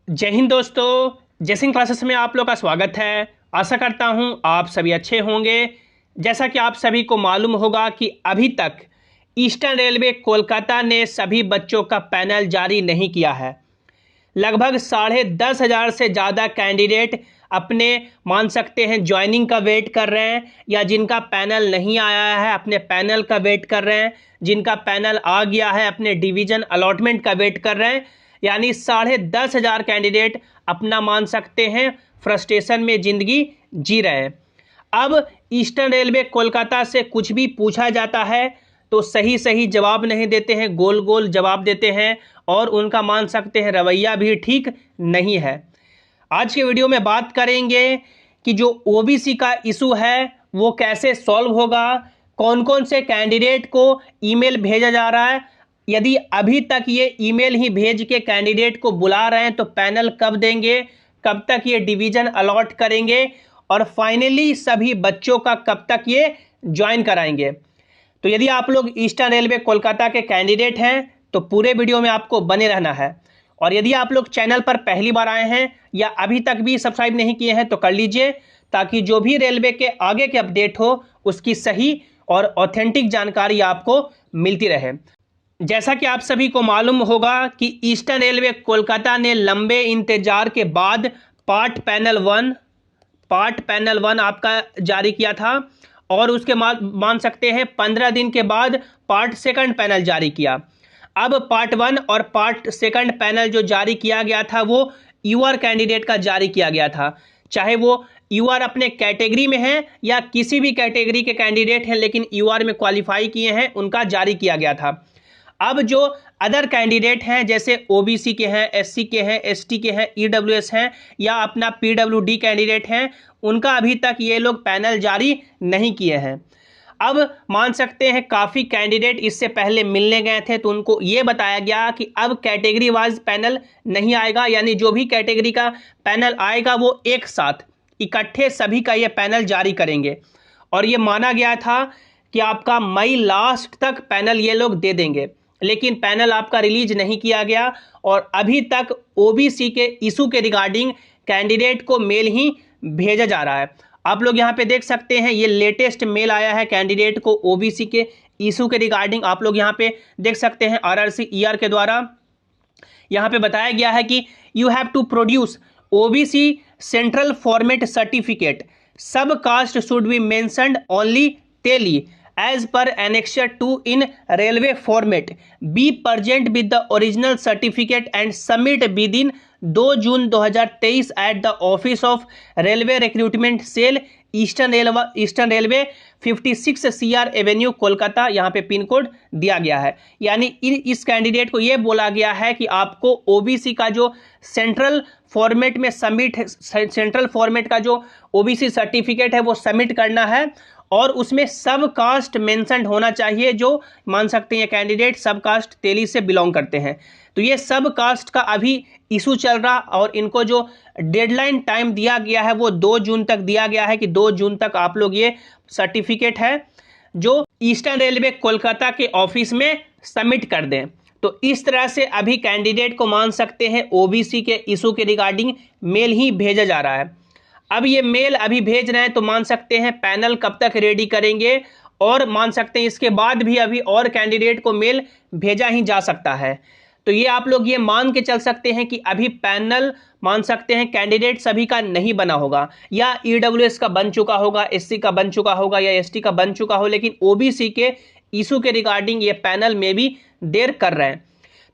जय हिंद दोस्तों, जय सिंह क्लासेस में आप लोग का स्वागत है। आशा करता हूं आप सभी अच्छे होंगे। जैसा कि आप सभी को मालूम होगा कि अभी तक ईस्टर्न रेलवे कोलकाता ने सभी बच्चों का पैनल जारी नहीं किया है। लगभग 10,500 से ज़्यादा कैंडिडेट अपने मान सकते हैं ज्वाइनिंग का वेट कर रहे हैं, या जिनका पैनल नहीं आया है अपने पैनल का वेट कर रहे हैं, जिनका पैनल आ गया है अपने डिवीज़न अलॉटमेंट का वेट कर रहे हैं। यानी 10,500 कैंडिडेट अपना मान सकते हैं फ्रस्ट्रेशन में ज़िंदगी जी रहे हैं। अब ईस्टर्न रेलवे कोलकाता से कुछ भी पूछा जाता है तो सही सही जवाब नहीं देते हैं, गोल गोल जवाब देते हैं, और उनका मान सकते हैं रवैया भी ठीक नहीं है। आज के वीडियो में बात करेंगे कि जो ओबीसी का इशू है वो कैसे सॉल्व होगा, कौन कौन से कैंडिडेट को ईमेल भेजा जा रहा है, यदि अभी तक ये ईमेल ही भेज के कैंडिडेट को बुला रहे हैं तो पैनल कब देंगे, कब तक ये डिवीज़न अलॉट करेंगे, और फाइनली सभी बच्चों का कब तक ये ज्वाइन कराएंगे। तो यदि आप लोग ईस्टर्न रेलवे कोलकाता के कैंडिडेट हैं तो पूरे वीडियो में आपको बने रहना है। और यदि आप लोग चैनल पर पहली बार आए हैं या अभी तक भी सब्सक्राइब नहीं किए हैं तो कर लीजिए, ताकि जो भी रेलवे के आगे के अपडेट हो उसकी सही और ऑथेंटिक जानकारी आपको मिलती रहे। जैसा कि आप सभी को मालूम होगा कि ईस्टर्न रेलवे कोलकाता ने लंबे इंतजार के बाद पार्ट पैनल वन आपका जारी किया था, और उसके मान सकते हैं 15 दिन के बाद पार्ट सेकंड पैनल जारी किया। अब पार्ट 1 और पार्ट सेकंड पैनल जो जारी किया गया था वो यूआर कैंडिडेट का जारी किया गया था, चाहे वो यूआर अपने कैटेगरी में हैं या किसी भी कैटेगरी के कैंडिडेट हैं लेकिन यूआर में क्वालिफाई किए हैं, उनका जारी किया गया था। अब जो अदर कैंडिडेट हैं जैसे ओबीसी के हैं, एससी के हैं, एसटी के हैं, ईडब्ल्यूएस हैं या अपना पीडब्ल्यूडी कैंडिडेट हैं, उनका अभी तक ये लोग पैनल जारी नहीं किए हैं। अब मान सकते हैं काफ़ी कैंडिडेट इससे पहले मिलने गए थे तो उनको ये बताया गया कि अब कैटेगरी वाइज पैनल नहीं आएगा, यानी जो भी कैटेगरी का पैनल आएगा वो एक साथ इकट्ठे सभी का ये पैनल जारी करेंगे। और ये माना गया था कि आपका मई लास्ट तक पैनल ये लोग दे देंगे, लेकिन पैनल आपका रिलीज नहीं किया गया और अभी तक ओबीसी के इशू के रिगार्डिंग कैंडिडेट को मेल ही भेजा जा रहा है। आप लोग यहाँ पे देख सकते हैं ये लेटेस्ट मेल आया है कैंडिडेट को ओबीसी के इशू के रिगार्डिंग। आप लोग यहाँ पे देख सकते हैं आरआरसी ईआर के द्वारा यहाँ पे बताया गया है कि you have to produce OBC central format certificate, sub caste should be mentioned only tally as per annexure 2 in railway format, be present with the original certificate and submit within 2 June 2023 at the office of railway recruitment cell eastern railway 56 CR Avenue Kolkata, यहाँ पे pin code दिया गया है। यानी इस candidate को ये बोला गया है कि आपको ओबीसी का जो सेंट्रल फॉर्मेट में सेंट्रल फॉर्मेट का जो ओबीसी सर्टिफिकेट है वो सबमिट करना है, और उसमें सब कास्ट मेंशन्ड होना चाहिए, जो मान सकते हैं कैंडिडेट सब कास्ट तेली से बिलोंग करते हैं। तो ये सब कास्ट का अभी इशू चल रहा, और इनको जो डेडलाइन टाइम दिया गया है वो 2 जून तक दिया गया है कि 2 जून तक आप लोग ये सर्टिफिकेट है जो ईस्टर्न रेलवे कोलकाता के ऑफिस में सबमिट कर दें। तो इस तरह से अभी कैंडिडेट को मान सकते हैं ओबीसी के इशू के रिगार्डिंग मेल ही भेजा जा रहा है। अब ये मेल अभी भेज रहे हैं तो मान सकते हैं पैनल कब तक रेडी करेंगे, और मान सकते हैं इसके बाद भी अभी और कैंडिडेट को मेल भेजा ही जा सकता है। तो ये आप लोग ये मान के चल सकते हैं कि अभी पैनल मान सकते हैं कैंडिडेट सभी का नहीं बना होगा, या ईडब्ल्यूएस का बन चुका होगा, एससी का बन चुका होगा या एसटी का बन चुका हो, लेकिन ओबीसी के इशू के रिगार्डिंग ये पैनल में भी देर कर रहे हैं।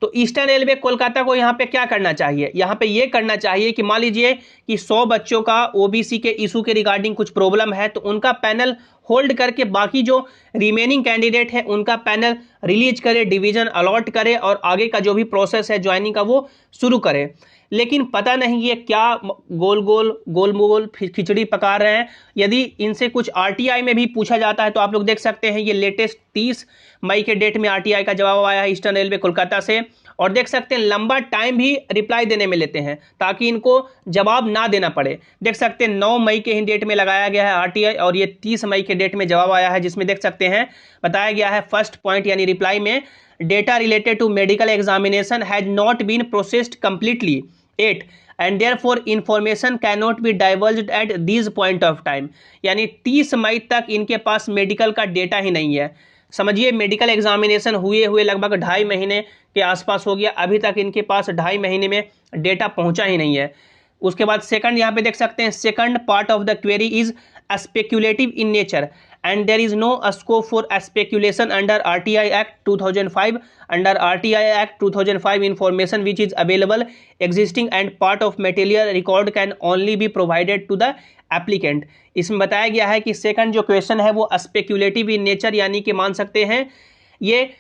तो ईस्टर्न रेलवे कोलकाता को यहाँ पे क्या करना चाहिए, यहाँ पे ये करना चाहिए कि मान लीजिए कि 100 बच्चों का ओबीसी के इशू के रिगार्डिंग कुछ प्रॉब्लम है तो उनका पैनल होल्ड करके बाकी जो रिमेनिंग कैंडिडेट है उनका पैनल रिलीज करे, डिवीजन अलॉट करे और आगे का जो भी प्रोसेस है ज्वाइनिंग का वो शुरू करे। लेकिन पता नहीं ये क्या गोल खिचड़ी पका रहे हैं। यदि इनसे कुछ आरटीआई में भी पूछा जाता है तो आप लोग देख सकते हैं ये लेटेस्ट 30 मई के डेट में आरटीआई का जवाब आया है ईस्टर्न रेलवे कोलकाता से, और देख सकते हैं लंबा टाइम भी रिप्लाई देने में लेते हैं ताकि इनको जवाब ना देना पड़े। देख सकते हैं 9 मई के ही डेट में लगाया गया है आरटीआई, और ये 30 मई के डेट में जवाब आया है, जिसमें देख सकते हैं बताया गया है फर्स्ट पॉइंट यानी रिप्लाई में, data related to medical examination has not been processed completely 8 and therefore information can not be diverged at this point of time, यानी 30 मई तक इनके पास मेडिकल का डेटा ही नहीं है। समझिए मेडिकल एग्जामिनेशन हुए लगभग 2.5 महीने के आसपास हो गया, अभी तक इनके पास 2.5 महीने में डेटा पहुंचा ही नहीं है। उसके बाद सेकंड यहाँ पे देख सकते हैं, second part of the query is speculative in nature and there is no scope for speculation under RTI Act 2005. Under RTI Act 2005 information which is available existing and part of material record can only be provided to the applicant. इसमें बताया गया है कि second जो question है वो speculative in nature, यानी कि मान सकते हैं ये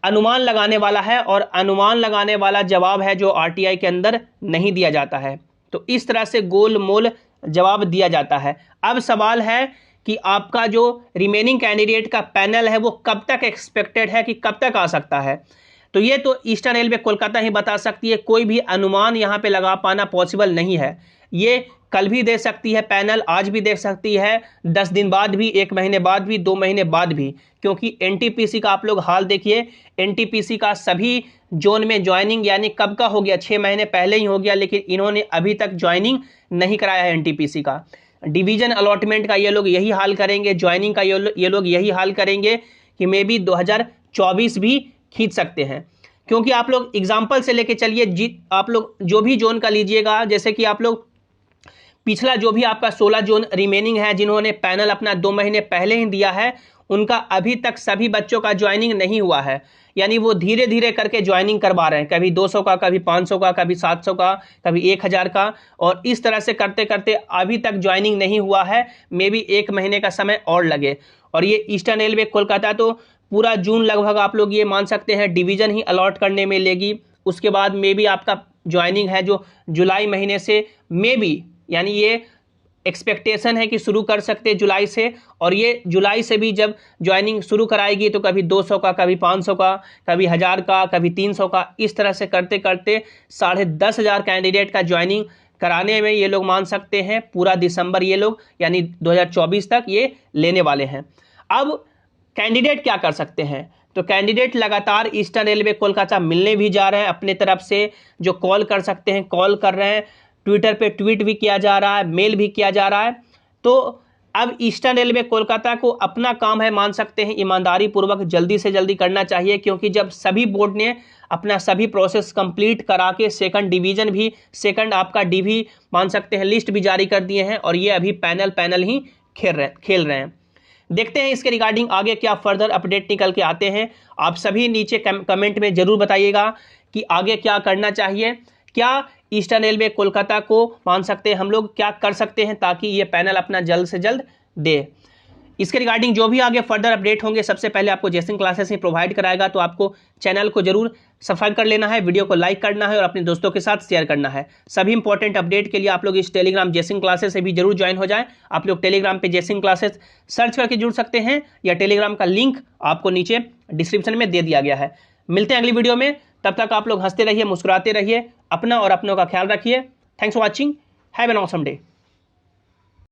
अनुमान लगाने वाला है और अनुमान लगाने वाला जवाब है जो RTI के अंदर नहीं दिया जाता है। तो इस तरह से गोल मोल जवाब दिया जाता है। अब सवाल है कि आपका जो रिमेनिंग कैंडिडेट का पैनल है वो कब तक एक्सपेक्टेड है कि कब तक आ सकता है। तो ये तो ईस्टर्न रेलवे कोलकाता ही बता सकती है, कोई भी अनुमान यहाँ पे लगा पाना पॉसिबल नहीं है। ये कल भी दे सकती है पैनल, आज भी दे सकती है, 10 दिन बाद भी, 1 महीने बाद भी, 2 महीने बाद भी, क्योंकि एनटीपीसी का आप लोग हाल देखिए, एनटीपीसी का सभी जोन में ज्वाइनिंग यानी कब का हो गया, 6 महीने पहले ही हो गया, लेकिन इन्होंने अभी तक ज्वाइनिंग नहीं कराया है एनटीपीसी का। डिवीजन अलॉटमेंट का ये लोग यही हाल करेंगे, ज्वाइनिंग का ये लोग यही हाल करेंगे कि मे बी 2024 भी खींच सकते हैं। क्योंकि आप लोग एग्जाम्पल से लेके चलिए, आप लोग जो भी जोन का लीजिएगा, जैसे कि आप लोग पिछला जो भी आपका 16 जोन रिमेनिंग है जिन्होंने पैनल अपना 2 महीने पहले ही दिया है, उनका अभी तक सभी बच्चों का ज्वाइनिंग नहीं हुआ है, यानी वो धीरे धीरे करके ज्वाइनिंग करवा रहे हैं, कभी 200 का, कभी 500 का, कभी 700 का, कभी 1000 का, और इस तरह से करते करते अभी तक ज्वाइनिंग नहीं हुआ है, मे बी 1 महीने का समय और लगे। और ये ईस्टर्न रेलवे कोलकाता तो पूरा जून लगभग आप लोग ये मान सकते हैं डिवीजन ही अलॉट करने में लेगी। उसके बाद मे बी आपका ज्वाइनिंग है जो जुलाई महीने से मे बी, यानी ये एक्सपेक्टेशन है कि शुरू कर सकते हैं जुलाई से, और ये जुलाई से भी जब ज्वाइनिंग शुरू कराएगी तो कभी 200 का, कभी 500 का, कभी 1000 का, कभी 300 का, इस तरह से करते करते 10,500 कैंडिडेट का ज्वाइनिंग कराने में ये लोग मान सकते हैं पूरा दिसंबर ये लोग यानी 2024 तक ये लेने वाले हैं। अब कैंडिडेट क्या कर सकते हैं, तो कैंडिडेट लगातार ईस्टर्न रेलवे कोलकाता मिलने भी जा रहे हैं, अपने तरफ से जो कॉल कर सकते हैं कॉल कर रहे हैं, ट्विटर पे ट्वीट भी किया जा रहा है, मेल भी किया जा रहा है। तो अब ईस्टर्न रेलवे कोलकाता को अपना काम है मान सकते हैं ईमानदारी पूर्वक जल्दी से जल्दी करना चाहिए, क्योंकि जब सभी बोर्ड ने अपना सभी प्रोसेस कंप्लीट करा के सेकंड डिवीजन भी, सेकंड आपका डीवी मान सकते हैं लिस्ट भी जारी कर दिए हैं, और ये अभी पैनल ही खेल रहे हैं। देखते हैं इसके रिगार्डिंग आगे क्या फर्दर अपडेट निकल के आते हैं। आप सभी नीचे कमेंट में जरूर बताइएगा कि आगे क्या करना चाहिए, क्या ईस्टर्न रेलवे कोलकाता को मान सकते हैं हम लोग क्या कर सकते हैं ताकि ये पैनल अपना जल्द से जल्द दे। इसके रिगार्डिंग जो भी आगे फर्दर अपडेट होंगे सबसे पहले आपको जेसिन क्लासेस ही प्रोवाइड कराएगा, तो आपको चैनल को जरूर सब्सक्राइब कर लेना है, वीडियो को लाइक करना है और अपने दोस्तों के साथ शेयर करना है। सभी इंपॉर्टेंट अपडेट के लिए आप लोग इस टेलीग्राम जेसिन क्लासेस से भी जरूर ज्वाइन हो जाएं। आप लोग टेलीग्राम पे जेसिन क्लासेस सर्च करके जुड़ सकते हैं, या टेलीग्राम का लिंक आपको नीचे डिस्क्रिप्शन में दे दिया गया है। मिलते हैं अगली वीडियो में, तब तक आप लोग हंसते रहिए, मुस्कुराते रहिए, अपना और अपनों का ख्याल रखिए। Thanks for watching, have an awesome day.